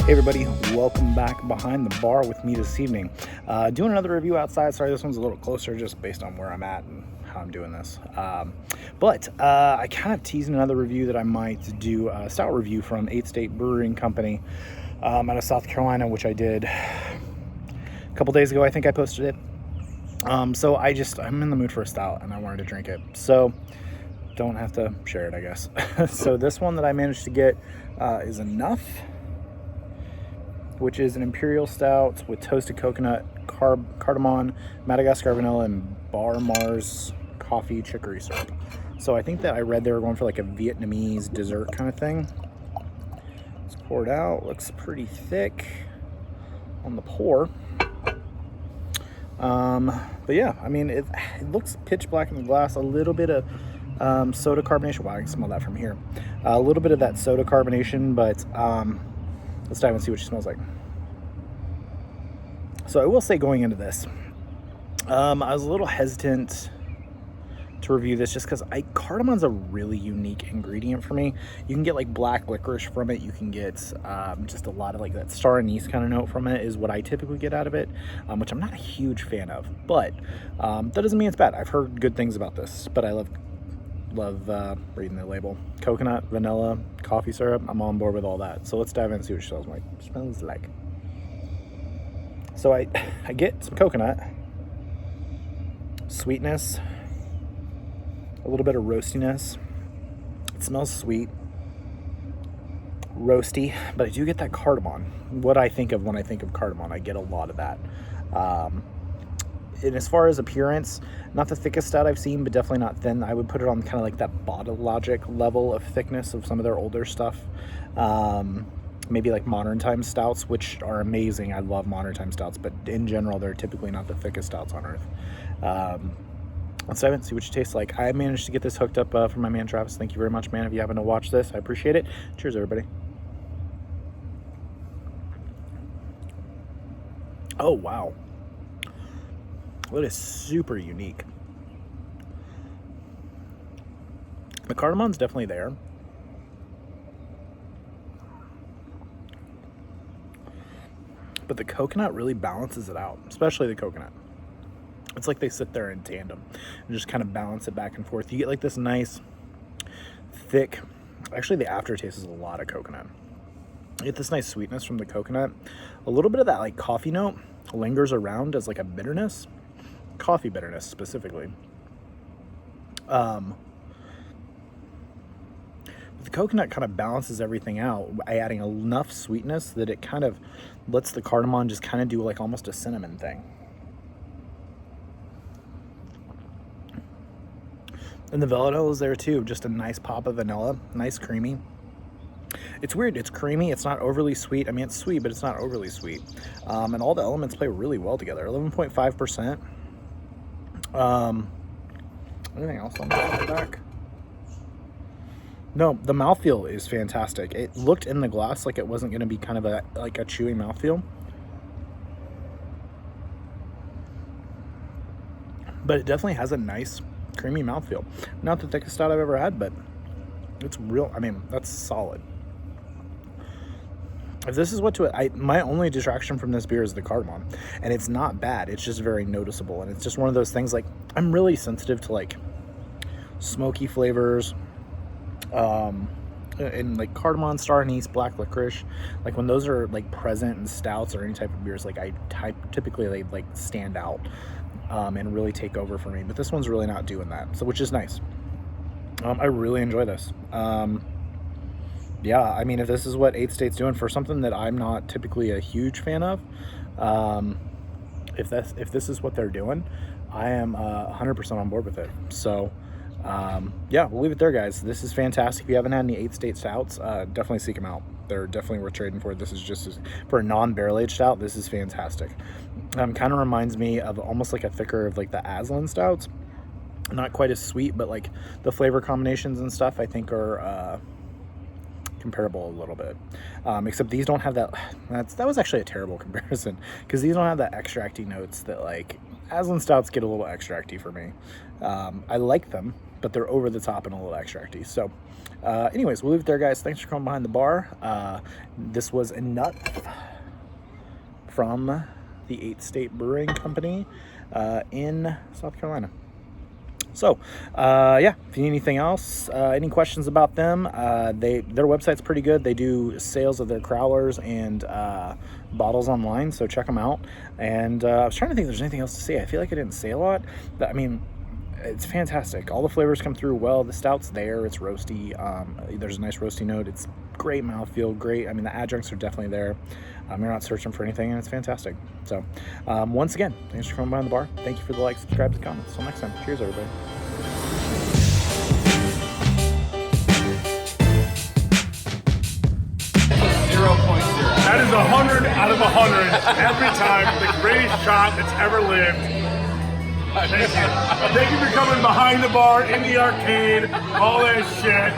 Hey everybody, welcome back behind the bar with me this evening. Doing another review outside. Sorry, this one's a little closer just based on where I'm at and how I'm doing this. But I kind of teased another review that I might do a stout review from 8th State Brewing Company out of South Carolina, which I did a couple days ago. I think I posted it. So I'm in the mood for a stout and I wanted to drink it. So don't have to share it, I guess. So this one that I managed to get is Enough, which is an imperial stout with toasted coconut, cardamom, Madagascar vanilla, and Bar Mars coffee chicory syrup. So I think that I read they were going for like a Vietnamese dessert kind of thing. It's poured out, looks pretty thick on the pour. But yeah, I mean, it looks pitch black in the glass. A little bit of soda carbonation. Wow, I can smell that from here. A little bit of that soda carbonation, but let's dive and see what she smells like. So I will say, going into this, I was a little hesitant to review this just because cardamon's a really unique ingredient for me. You can get like black licorice from it. You can get just a lot of like that star anise kind of note from it is what I typically get out of it, which I'm not a huge fan of. But that doesn't mean it's bad. I've heard good things about this, but I love reading the label. Coconut, vanilla, coffee syrup. I'm on board with all that. So let's dive in and see what she smells like. So I get some coconut, sweetness, a little bit of roastiness. It smells sweet, roasty, but I do get that cardamom. What I think of when I think of cardamom, I get a lot of that. And as far as appearance, not the thickest stout I've seen, but definitely not thin. I would put it on kind of like that Bottle Logic level of thickness of some of their older stuff. Maybe like Modern Time stouts, which are amazing. I love Modern Time stouts, but in general, they're typically not the thickest stouts on earth. Let's dive in and see what she tastes like. I managed to get this hooked up for my man Travis. Thank you very much, man. If you happen to watch this, I appreciate it. Cheers, everybody. Oh, wow. That is super unique. The cardamon's definitely there. But the coconut really balances it out, especially the coconut. It's like they sit there in tandem and just kind of balance it back and forth. You get like this nice, thick, actually the aftertaste is a lot of coconut. You get this nice sweetness from the coconut. A little bit of that like coffee note lingers around as like a bitterness. Coffee bitterness specifically. But the coconut kind of balances everything out by adding enough sweetness that it kind of lets the cardamom just kind of do like almost a cinnamon thing. And the vanilla is there too, just a nice pop of vanilla, nice creamy. It's weird, it's creamy, it's not overly sweet. I mean, it's sweet, but it's not overly sweet. And all the elements play really well together. 11.5%. Anything else on the back? No, the mouthfeel is fantastic. It looked in the glass like it wasn't going to be kind of a chewy mouthfeel. But it definitely has a nice creamy mouthfeel. Not the thickest stout I've ever had, but it's real. I mean, that's solid. If this is what to it, my only distraction from this beer is the cardamom, and it's not bad. It's just very noticeable, and it's just one of those things. Like, I'm really sensitive to like smoky flavors, and like cardamom, star anise, black licorice. Like when those are like present in stouts or any type of beers, like typically they like stand out and really take over for me. But this one's really not doing that, so which is nice. I really enjoy this. Yeah, I mean, if this is what 8th State's doing for something that I'm not typically a huge fan of, if this is what they're doing, I am 100% on board with it. So, yeah, we'll leave it there, guys. This is fantastic. If you haven't had any 8th State stouts, definitely seek them out. They're definitely worth trading for. This is just for a non-barrel aged stout. This is fantastic. Kind of reminds me of almost like a thicker of like the Aslan stouts. Not quite as sweet, but like the flavor combinations and stuff I think are comparable a little bit, except these don't have that. That was actually a terrible comparison because these don't have that extracty notes that like Aslan stouts get a little extracty for me. I like them, but they're over the top and a little extracty. So anyways, we'll leave it there, guys. Thanks for coming behind the bar. This was enough from the 8th State Brewing Company in South Carolina. So, yeah, if you need anything else, any questions about them, their website's pretty good. They do sales of their crowlers and bottles online, so check them out. And I was trying to think if there's anything else to say. I feel like I didn't say a lot. But, I mean, it's fantastic. All the flavors come through well. The stout's there. It's roasty. There's a nice roasty note. It's great mouthfeel, great. I mean, the adjuncts are definitely there. You're not searching for anything, and it's fantastic. So, once again, thanks for coming by the bar. Thank you for the like, subscribe, and comments. Until next time, cheers, everybody. That is 100 out of 100 every time. The greatest shot that's ever lived. Thank you. Thank you for coming behind the bar, in the arcade, all that shit.